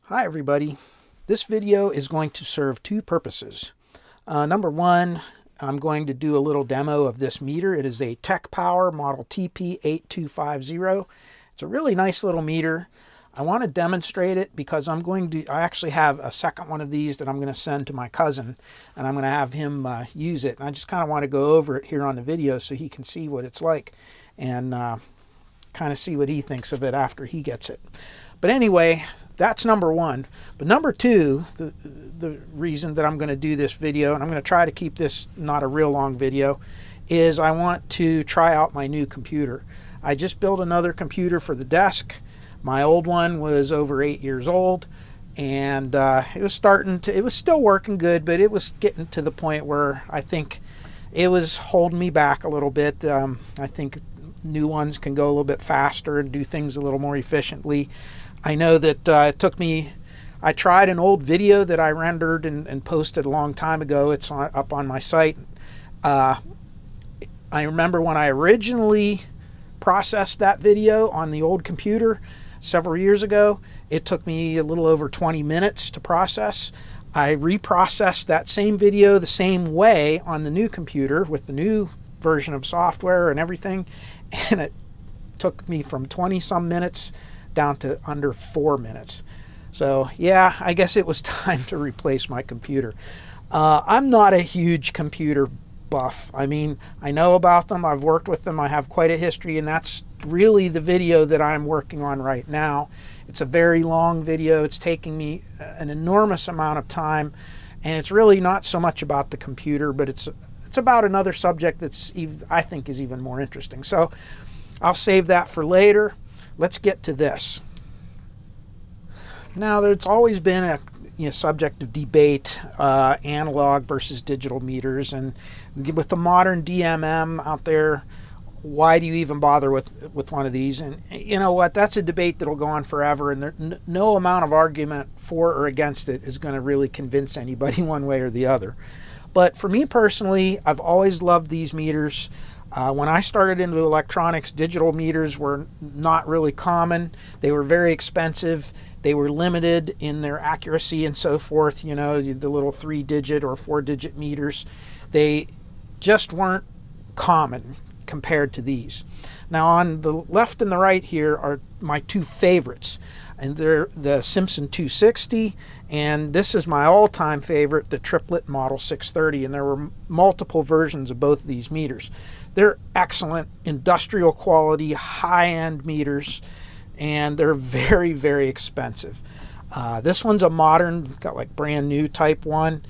Hi everybody. This video is going to serve two purposes. Number one, I'm going to do a little demo of this meter. It is a TekPower model TP8250. It's a really nice little meter. I want to demonstrate it because I actually have a second one of these that I'm going to send to my cousin, and I'm going to have him use it. And I just kind of want to go over it here on the video so he can see what it's like and kind of see what he thinks of it after he gets it. But anyway, that's number one. But number two, the reason that I'm going to do this video, and I'm going to try to keep this not a real long video, is I want to try out my new computer. I just built another computer for the desk. My old one was over 8 years old, and it was still working good, but it was getting to the point where I think it was holding me back a little bit. I think new ones can go a little bit faster and do things a little more efficiently. I know that I tried an old video that I rendered and posted a long time ago. It's up on my site. I remember when I originally processed that video on the old computer several years ago, it took me a little over 20 minutes to process. I reprocessed that same video the same way on the new computer with the new version of software and everything, and it took me from 20 some minutes down to under 4 minutes. So yeah, I guess it was time to replace my computer. I'm not a huge computer buff. I mean, I know about them, I've worked with them, I have quite a history, and that's really the video that I'm working on right now. It's a very long video. It's taking me an enormous amount of time, and it's really not so much about the computer, but it's about another subject that's I think is even more interesting. So I'll save that for later. Let's get to this. Now, there's always been a subject of debate, analog versus digital meters, and with the modern DMM out there, why do you even bother with one of these? And you know what? That's a debate that'll go on forever, and no amount of argument for or against it is going to really convince anybody one way or the other. But for me personally, I've always loved these meters. When I started into electronics, digital meters were not really common. They were very expensive. They were limited in their accuracy and so forth. You know, the little 3-digit or 4-digit meters. They just weren't common compared to these. Now on the left and the right here are my two favorites, and they're the Simpson 260, and this is my all-time favorite, the triplet model 630, and there were multiple versions of both of these meters. They're excellent, industrial quality, high-end meters, and they're very, very expensive. This one's a modern, got like brand new type one.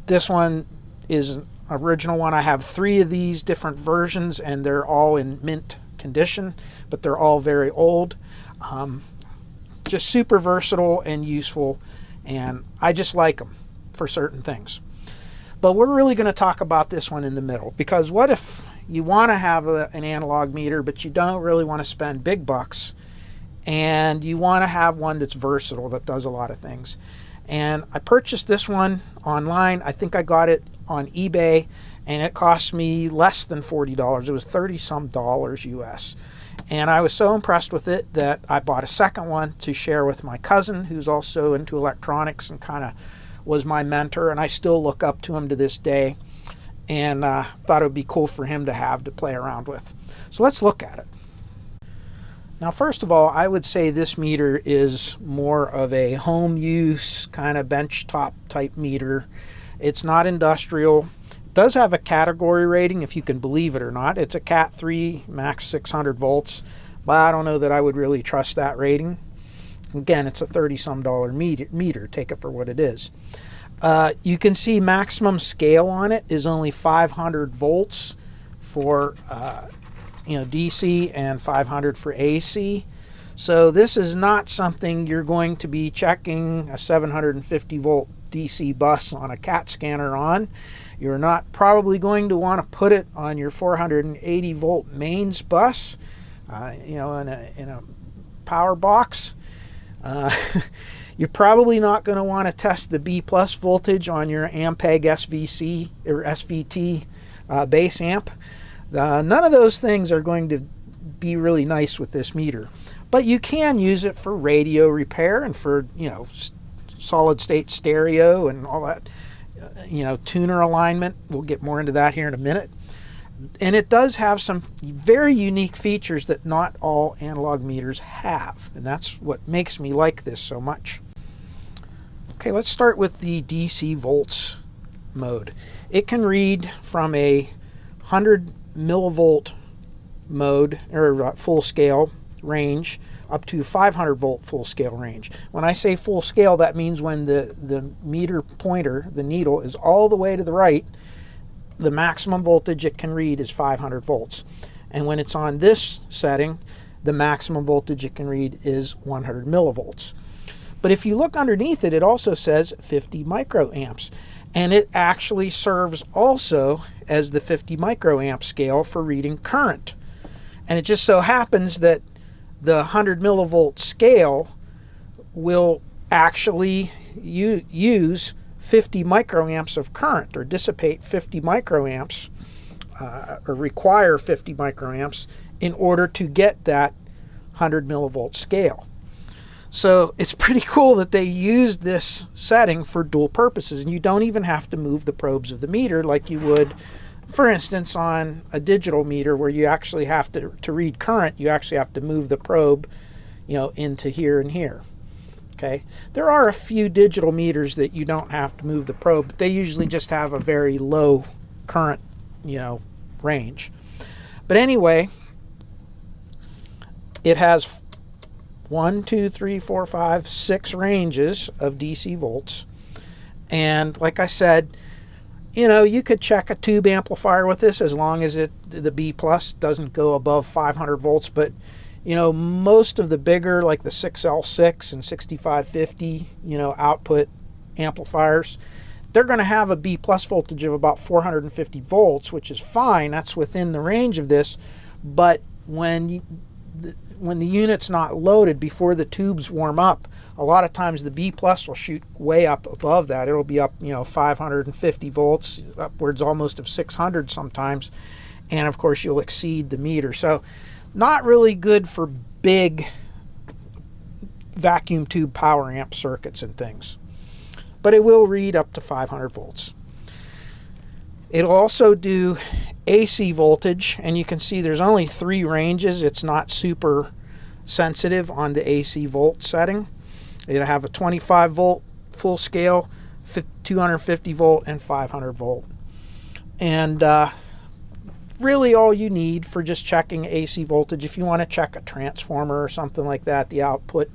This one is an original one. I have 3 of these different versions, and they're all in mint condition, but they're all very old. Just super versatile and useful, and I just like them for certain things. But we're really going to talk about this one in the middle, because what if you want to have an analog meter, but you don't really want to spend big bucks, and you want to have one that's versatile, that does a lot of things. And I purchased this one online. I think I got it on eBay, and it cost me less than $40. It was 30 some dollars US. And I was so impressed with it that I bought a second one to share with my cousin, who's also into electronics and kind of was my mentor, and I still look up to him to this day, and thought it would be cool for him to have to play around with. So let's look at it. Now, first of all, I would say this meter is more of a home use kind of benchtop type meter. It's not industrial. It does have a category rating, if you can believe it or not. It's a Cat 3, max 600 volts, but I don't know that I would really trust that rating. Again, it's a 30-some dollar meter. Take it for what it is. You can see maximum scale on it is only 500 volts for DC, and 500 for AC. So this is not something you're going to be checking a 750 volt DC bus on a CAT scanner on. You're not probably going to want to put it on your 480 volt mains bus, in a power box. You're probably not going to want to test the B+ voltage on your Ampeg SVC or SVT base amp. None of those things are going to be really nice with this meter. But you can use it for radio repair and for, solid state stereo and all that, tuner alignment. We'll get more into that here in a minute. And it does have some very unique features that not all analog meters have. And that's what makes me like this so much. Okay, let's start with the DC volts mode. It can read from a 100 millivolt mode, or full scale range, up to 500 volt full scale range. When I say full scale, that means when the meter pointer, the needle, is all the way to the right, the maximum voltage it can read is 500 volts. And when it's on this setting, the maximum voltage it can read is 100 millivolts. But if you look underneath it, it also says 50 microamps. And it actually serves also as the 50 microamp scale for reading current. And it just so happens that the 100 millivolt scale will actually use 50 microamps of current, or dissipate 50 microamps, or require 50 microamps in order to get that 100 millivolt scale. So it's pretty cool that they used this setting for dual purposes, and you don't even have to move the probes of the meter like you would, for instance, on a digital meter where you actually have to read current, you actually have to move the probe, into here and here. Okay, there are a few digital meters that you don't have to move the probe, but they usually just have a very low current, range. But anyway, it has 1, 2, 3, 4, 5, 6 ranges of DC volts. And like I said, you could check a tube amplifier with this as long as the B plus doesn't go above 500 volts. But most of the bigger, like the 6L6 and 6550, output amplifiers, they're going to have a B plus voltage of about 450 volts, which is fine. That's within the range of this. But when the unit's not loaded, before the tubes warm up, a lot of times the B plus will shoot way up above that. It'll be up, 550 volts, upwards almost of 600 sometimes. And of course you'll exceed the meter. So not really good for big vacuum tube power amp circuits and things. But it will read up to 500 volts. It'll also do AC voltage, and you can see there's only 3 ranges. It's not super sensitive on the AC volt setting. It'll have a 25 volt full scale, 250 volt, and 500 volt. And really all you need for just checking AC voltage, if you want to check a transformer or something like that, the output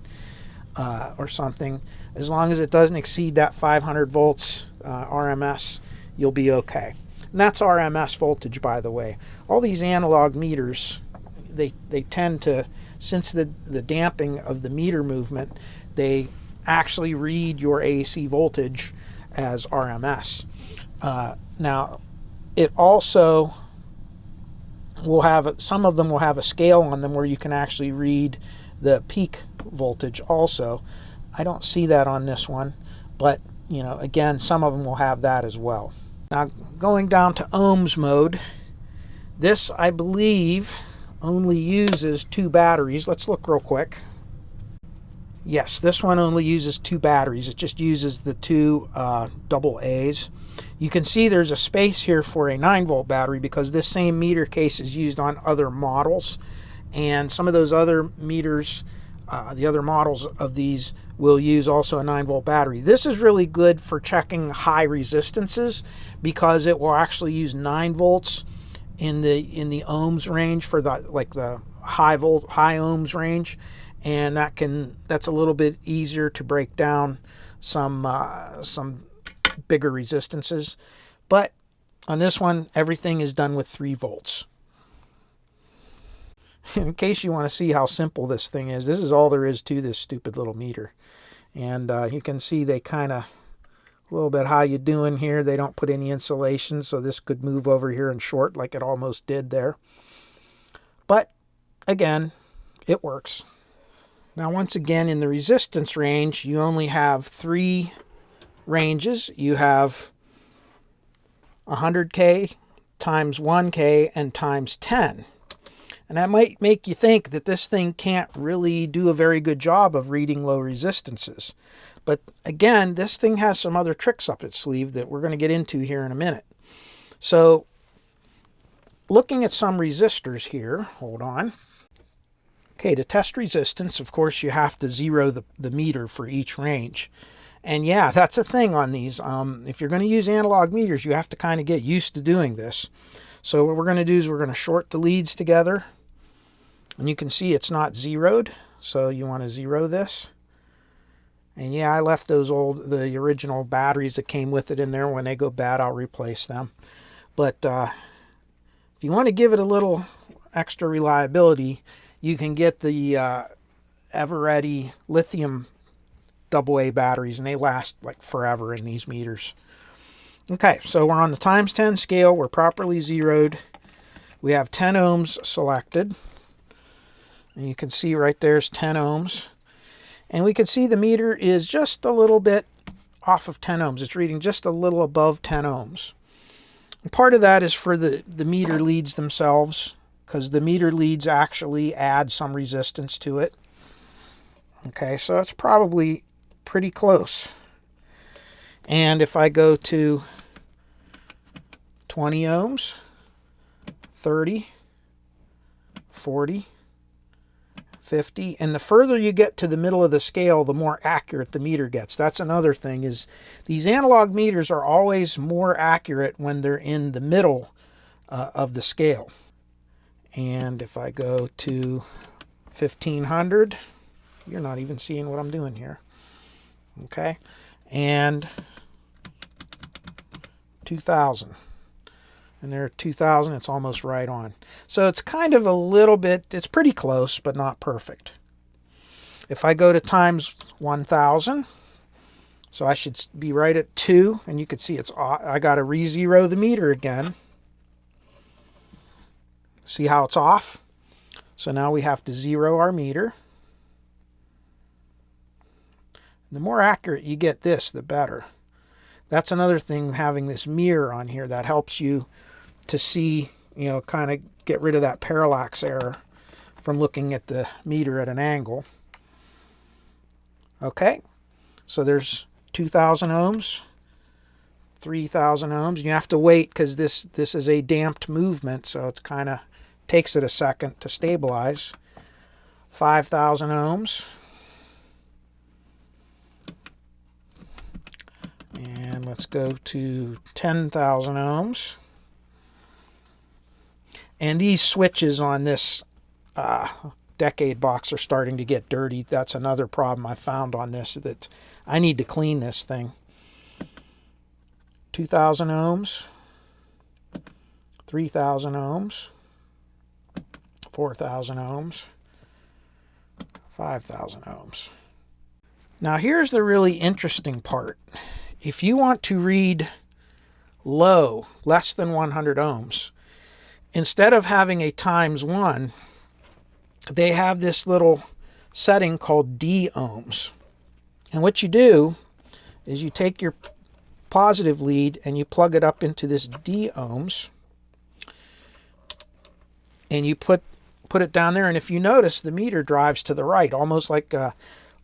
or something, as long as it doesn't exceed that 500 volts RMS, you'll be okay. And that's RMS voltage, by the way. All these analog meters, they tend to, since the damping of the meter movement, they actually read your AC voltage as RMS. Now, it also will have, some of them will have a scale on them where you can actually read the peak voltage also. I don't see that on this one, but again, some of them will have that as well. Now, going down to ohms mode, this, I believe, only uses 2 batteries. Let's look real quick. Yes, this one only uses 2 batteries. It just uses the 2 double A's. You can see there's a space here for a 9-volt battery because this same meter case is used on other models. And some of those other meters, the other models of these, will use also a 9-volt battery. This is really good for checking high resistances because it will actually use 9 volts in the ohms range for the high ohms range, and that's a little bit easier to break down some bigger resistances. But on this one, everything is done with 3 volts. In case you want to see how simple this thing is, this is all there is to this stupid little meter. And you can see they kind of, a little bit how you doing here. They don't put any insulation, so this could move over here and short like it almost did there. But again, it works. Now once again, in the resistance range, you only have 3 ranges. You have 100K times 1K and times 10. And that might make you think that this thing can't really do a very good job of reading low resistances. But again, this thing has some other tricks up its sleeve that we're going to get into here in a minute. So looking at some resistors here, hold on. Okay, to test resistance, of course, you have to zero the meter for each range. And yeah, that's a thing on these. If you're going to use analog meters, you have to kind of get used to doing this. So what we're going to do is we're going to short the leads together. And you can see it's not zeroed, so you want to zero this. And yeah, I left the original batteries that came with it in there. When they go bad, I'll replace them. But if you want to give it a little extra reliability, you can get the ever-ready lithium AA batteries, and they last like forever in these meters. Okay, so we're on the times 10 scale. We're properly zeroed. We have 10 ohms selected. And you can see right there's 10 ohms. And we can see the meter is just a little bit off of 10 ohms. It's reading just a little above 10 ohms. And part of that is for the meter leads themselves, because the meter leads actually add some resistance to it. Okay, so it's probably pretty close. And if I go to 20 ohms, 30, 40, 50, and the further you get to the middle of the scale, the more accurate the meter gets. That's another thing, is these analog meters are always more accurate when they're in the middle of the scale. And if I go to 1500, you're not even seeing what I'm doing here. Okay, and 2000. And there, 2000, it's almost right on. So it's kind of a little bit, it's pretty close, but not perfect. If I go to times 1000, so I should be right at 2, and you can see it's, I got to re-zero the meter again. See how it's off? So now we have to zero our meter. The more accurate you get this, the better. That's another thing, having this mirror on here, that helps you to see, kind of get rid of that parallax error from looking at the meter at an angle. Okay, so there's 2000 ohms, 3000 ohms. You have to wait because this is a damped movement, so it's kind of takes it a second to stabilize. 5000 ohms. And let's go to 10,000 ohms. And these switches on this decade box are starting to get dirty. That's another problem I found on this, that I need to clean this thing. 2,000 ohms, 3,000 ohms, 4,000 ohms, 5,000 ohms. Now here's the really interesting part. If you want to read low, less than 100 ohms, instead of having a times 1, they have this little setting called D-ohms. And what you do is you take your positive lead and you plug it up into this D-ohms, and you put it down there, and if you notice, the meter drives to the right, almost like a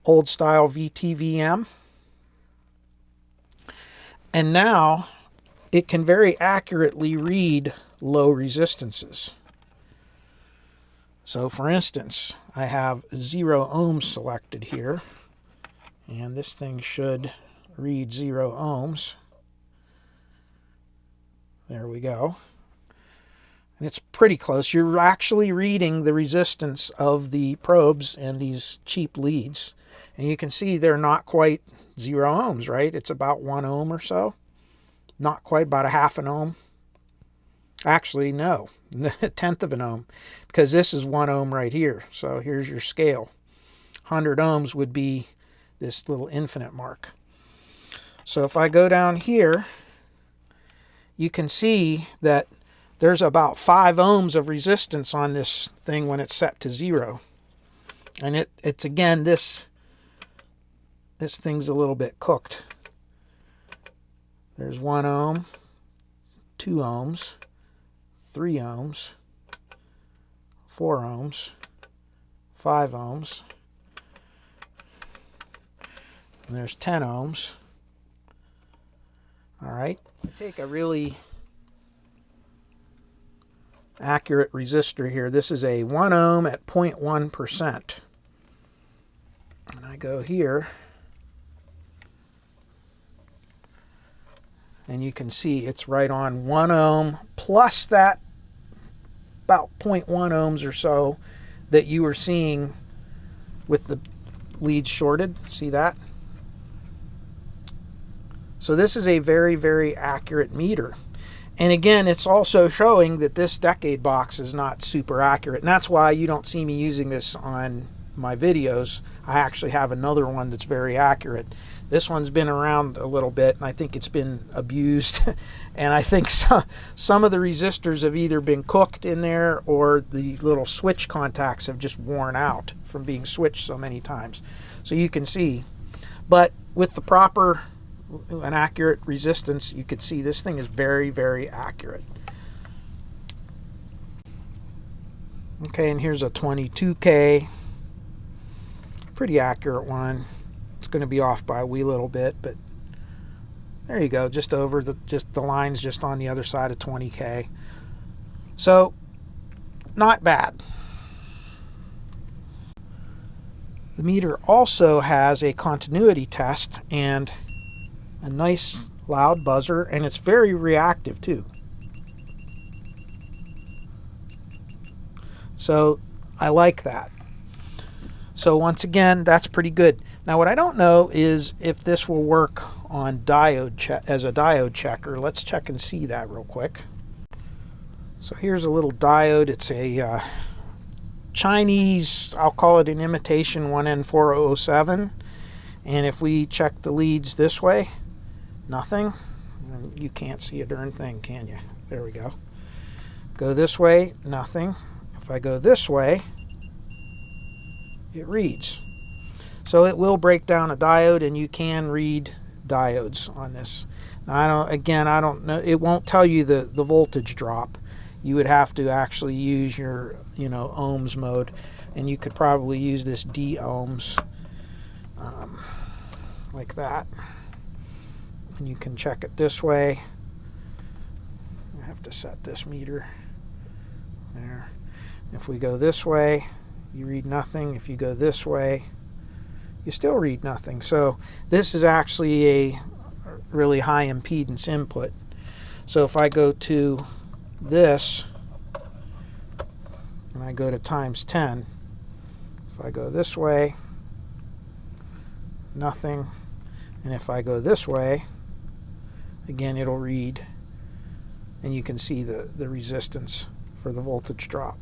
old style VTVM. And now it can very accurately read low resistances. So for instance, I have 0 ohms selected here, and this thing should read 0 ohms. There we go. And it's pretty close. You're actually reading the resistance of the probes and these cheap leads. And you can see they're not quite 0 ohms, right? It's about 1 ohm or so. Not quite, about a half an ohm. Actually, no, a tenth of an ohm, because this is 1 ohm right here. So here's your scale. 100 ohms would be this little infinite mark. So if I go down here, you can see that there's about 5 ohms of resistance on this thing when it's set to 0. And it's again, this thing's a little bit cooked. There's 1 ohm, 2 ohms, 3 ohms, 4 ohms, 5 ohms, and there's 10 ohms. All right, take a really accurate resistor here. This is a 1 ohm at 0.1%. And I go here, and you can see it's right on 1 ohm plus that about 0.1 ohms or so that you were seeing with the leads shorted. See that? So this is a very, very accurate meter. And again, it's also showing that this decade box is not super accurate. And that's why you don't see me using this on my videos. I actually have another one that's very accurate. This one's been around a little bit, and I think it's been abused. And I think some of the resistors have either been cooked in there, or the little switch contacts have just worn out from being switched so many times. So you can see. But with the proper and accurate resistance, you could see this thing is very, very accurate. Okay, and here's a 22K. Pretty accurate one. It's going to be off by a wee little bit, but there you go, just over the lines just on the other side of 20K. So not bad. The meter also has a continuity test and a nice loud buzzer, and it's very reactive too. So I like that. So once again, that's pretty good. Now what I don't know is if this will work on diode as a diode checker. Let's check and see that real quick. So here's a little diode. It's a Chinese, I'll call it an imitation 1N4007. And if we check the leads this way, nothing. And you can't see a darn thing, can you? There we go. Go this way, nothing. If I go this way, it reads. So it will break down a diode, and you can read diodes on this. Now I don't know, it won't tell you the voltage drop. You would have to actually use your ohms mode, and you could probably use this D-ohms like that, and you can check it this way. I have to set this meter there. If we go this way, you read nothing. If you go this way, you still read nothing. So this is actually a really high impedance input. So if I go to this and I go to times 10, if I go this way, nothing. And if I go this way, again, it'll read, and you can see the resistance for the voltage drop.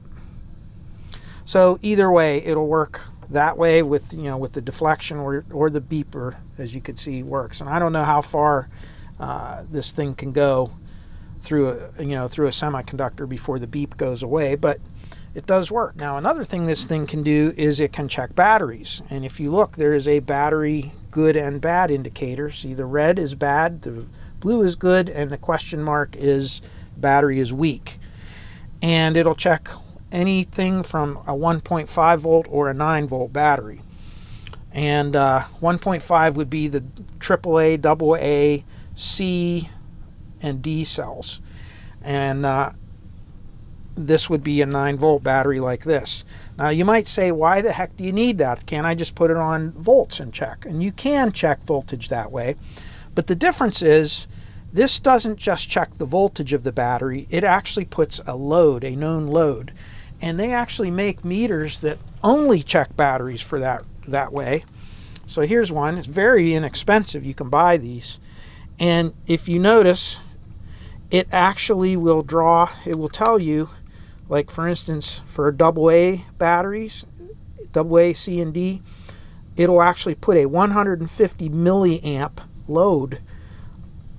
So either way, it'll work that way with with the deflection, or the beeper, as you can see, works. And I don't know how far this thing can go through a through a semiconductor before the beep goes away, but it does work. Now another thing this thing can do is it can check batteries. And if you look, there is a battery good and bad indicator. See, the red is bad, the blue is good, and the question mark is battery is weak. And it'll check anything from a 1.5 volt or a 9 volt battery. And 1.5 would be the AAA, AA, C, and D cells. And this would be a 9 volt battery like this. Now you might say, why the heck do you need that? Can't I just put it on volts and check? And you can check voltage that way. But the difference is, this doesn't just check the voltage of the battery, it actually puts a load, a known load. And they actually make meters that only check batteries for that way. So here's one. It's very inexpensive. You can buy these. And if you notice, it actually will draw, it will tell you, like for instance, for AA batteries, AA, C, and D, it'll actually put a 150 milliamp load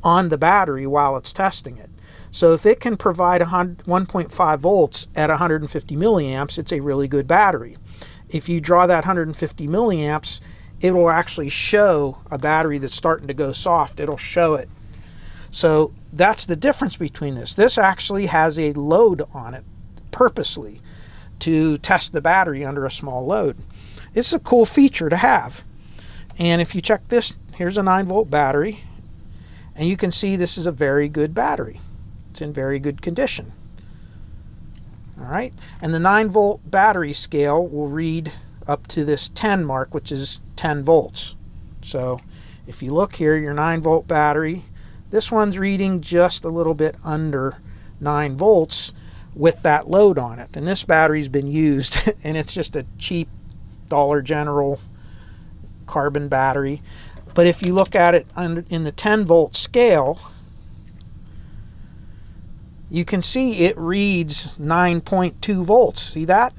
on the battery while it's testing it. So if it can provide 1.5 volts at 150 milliamps, it's a really good battery. If you draw that 150 milliamps, it will actually show a battery that's starting to go soft. It'll show it. So that's the difference between this. This actually has a load on it purposely. to test the battery under a small load. It's a cool feature to have. And if you check this, here's a 9-volt battery, and you can see this is a very good battery. It's in very good condition. All right, and the 9-volt battery scale will read up to this 10 mark, which is 10 volts. So if you look here, your 9-volt battery, this one's reading just a little bit under 9 volts with that load on it. And this battery's been used, and it's just a cheap Dollar General carbon battery. But if you look at it in the 10-volt scale, you can see it reads 9.2 volts. See that?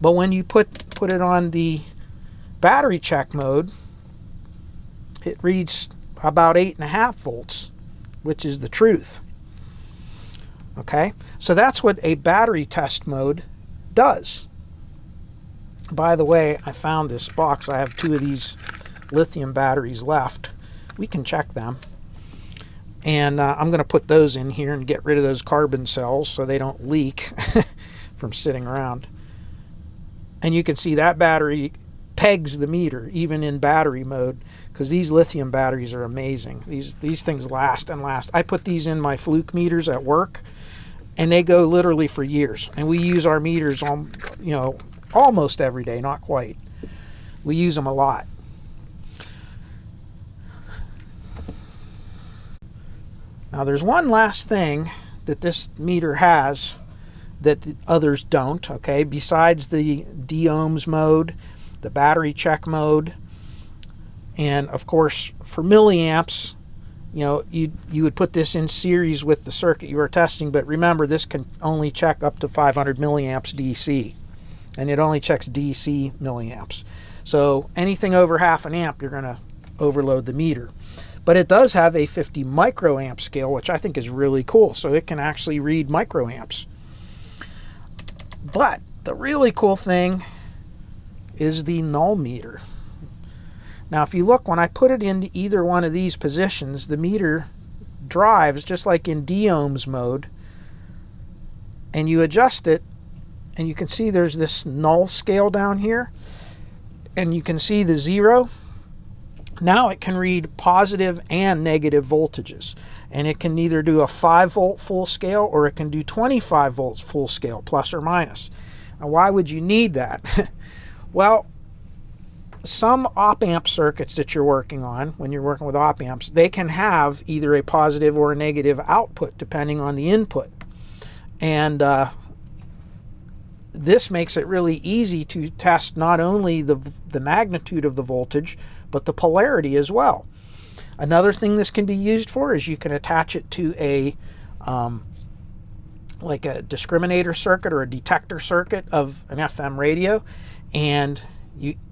But when you put it on the battery check mode, it reads about 8.5 volts, which is the truth. Okay, so that's what a battery test mode does. By the way, I found this box. I have 2 of these lithium batteries left. We can check them. And I'm going to put those in here and get rid of those carbon cells so they don't leak from sitting around. And you can see that battery pegs the meter even in battery mode, because these lithium batteries are amazing. These things last and last. I put these in my fluke meters at work, and they go literally for years. And we use our meters on, almost every day, not quite. We use them a lot. Now there's one last thing that this meter has that the others don't, okay? Besides the D-ohms mode, the battery check mode, and of course for milliamps, you would put this in series with the circuit you are testing, but remember this can only check up to 500 milliamps DC, and it only checks DC milliamps. So anything over half an amp, you're going to overload the meter. But it does have a 50 microamp scale, which I think is really cool. So it can actually read microamps. But the really cool thing is the Null meter. Now if you look, when I put it into either one of these positions, the meter drives just like in D-ohms mode, and you adjust it, and you can see there's this Null scale down here, and you can see the 0. Now it can read positive and negative voltages, and it can either do a 5-volt full scale or it can do 25 volts full scale, plus or minus. Now why would you need that? Well, some op-amp circuits that you're working on, when you're working with op-amps, they can have either a positive or a negative output depending on the input. And this makes it really easy to test not only the magnitude of the voltage, but the polarity as well. Another thing this can be used for is you can attach it to a like a discriminator circuit or a detector circuit of an FM radio, and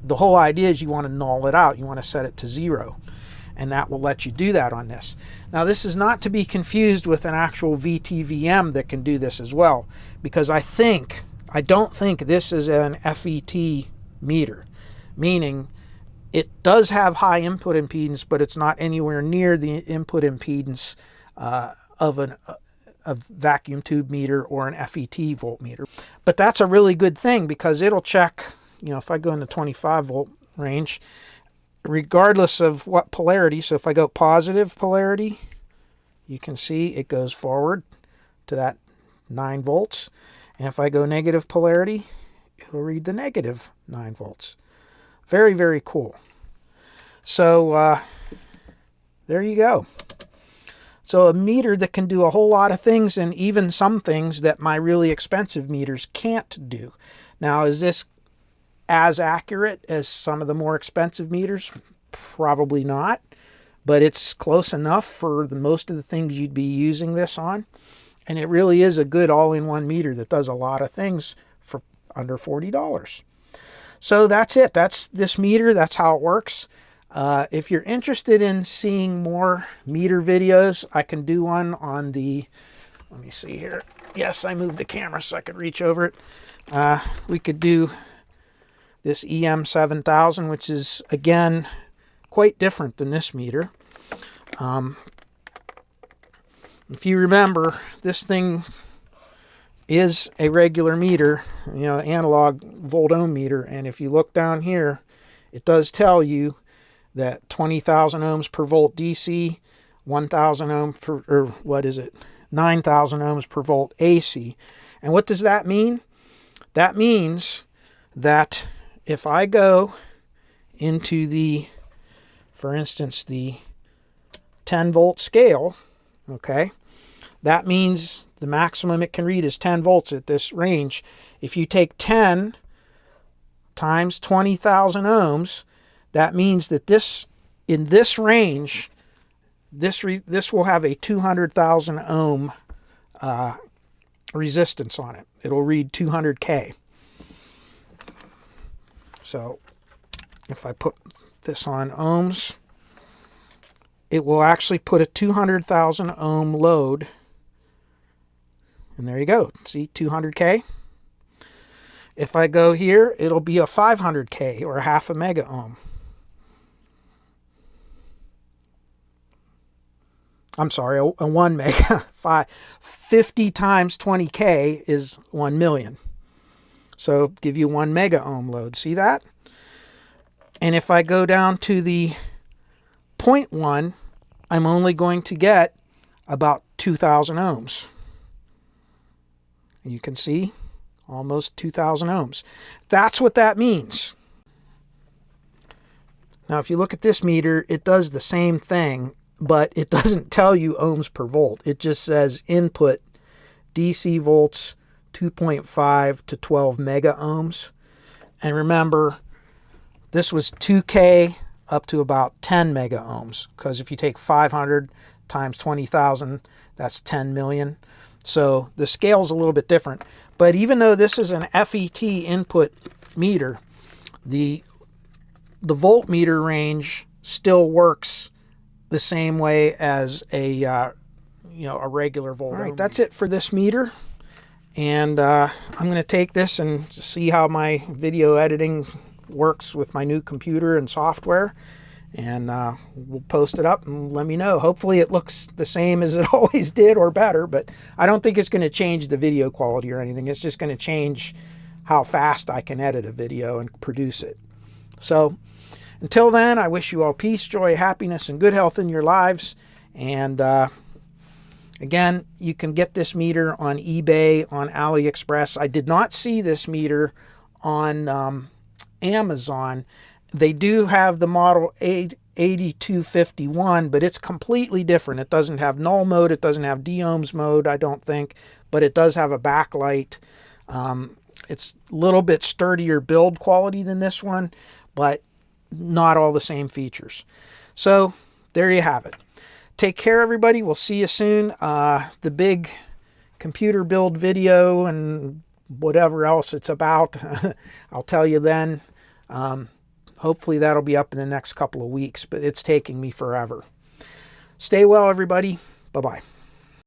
the whole idea is you want to null it out. You want to set it to 0, and that will let you do that on this. Now this is not to be confused with an actual VTVM that can do this as well, because I don't think this is an FET meter, meaning it does have high input impedance, but it's not anywhere near the input impedance of a vacuum tube meter or an FET voltmeter. But that's a really good thing, because it'll check, if I go in the 25 volt range, regardless of what polarity. So if I go positive polarity, you can see it goes forward to that 9 volts. And if I go negative polarity, it'll read the negative 9 volts. Very, very cool. So there you go. So a meter that can do a whole lot of things, and even some things that my really expensive meters can't do. Now, is this as accurate as some of the more expensive meters? Probably not, but it's close enough for most of the things you'd be using this on. And it really is a good all-in-one meter that does a lot of things for under $40. So that's it. That's this meter. That's how it works. If you're interested in seeing more meter videos, I can do one on the, let me see here. Yes, I moved the camera so I could reach over it. We could do this EM7000, which is, again, quite different than this meter. If you remember, this thing is a regular meter, analog volt ohm meter. And if you look down here, it does tell you that 20,000 ohms per volt DC, 1,000 ohms per, or what is it, 9,000 ohms per volt AC. And what does that mean? That means that if I go into the, for instance, the 10 volt scale, okay, that means the maximum it can read is 10 volts at this range. If you take 10 times 20,000 ohms, that means that this, in this range, this will have a 200,000 ohm resistance on it. It'll read 200K. So if I put this on ohms, it will actually put a 200,000 ohm load. And there you go. See, 200K. If I go here, it'll be a 500K or half a mega ohm. I'm sorry, a 1 mega. 50 times 20K is 1 million. So give you 1 mega ohm load. See that? And if I go down to the 0.1, I'm only going to get about 2,000 ohms. You can see almost 2,000 ohms. That's what that means. Now, if you look at this meter, it does the same thing, but it doesn't tell you ohms per volt. It just says input DC volts 2.5 to 12 mega ohms. And remember, this was 2K up to about 10 mega ohms, because if you take 500 times 20,000, that's 10 million. So the scale is a little bit different. But even though this is an FET input meter, the voltmeter range still works the same way as a regular volt. All right, that's it for this meter. And I'm going to take this and see how my video editing works with my new computer and software. And we'll post it up and let me know. Hopefully it looks the same as it always did or better, but I don't think it's going to change the video quality or anything. It's just going to change how fast I can edit a video and produce it. So until then, I wish you all peace, joy, happiness, and good health in your lives. And again, you can get this meter on eBay, on AliExpress. I did not see this meter on Amazon. They do have the model 8251, but it's completely different. It doesn't have null mode. It doesn't have D-ohms mode, I don't think, but it does have a backlight. It's a little bit sturdier build quality than this one, but not all the same features. So there you have it. Take care, everybody. We'll see you soon. The big computer build video and whatever else it's about, I'll tell you then. Hopefully that'll be up in the next couple of weeks, but it's taking me forever. Stay well, everybody. Bye-bye.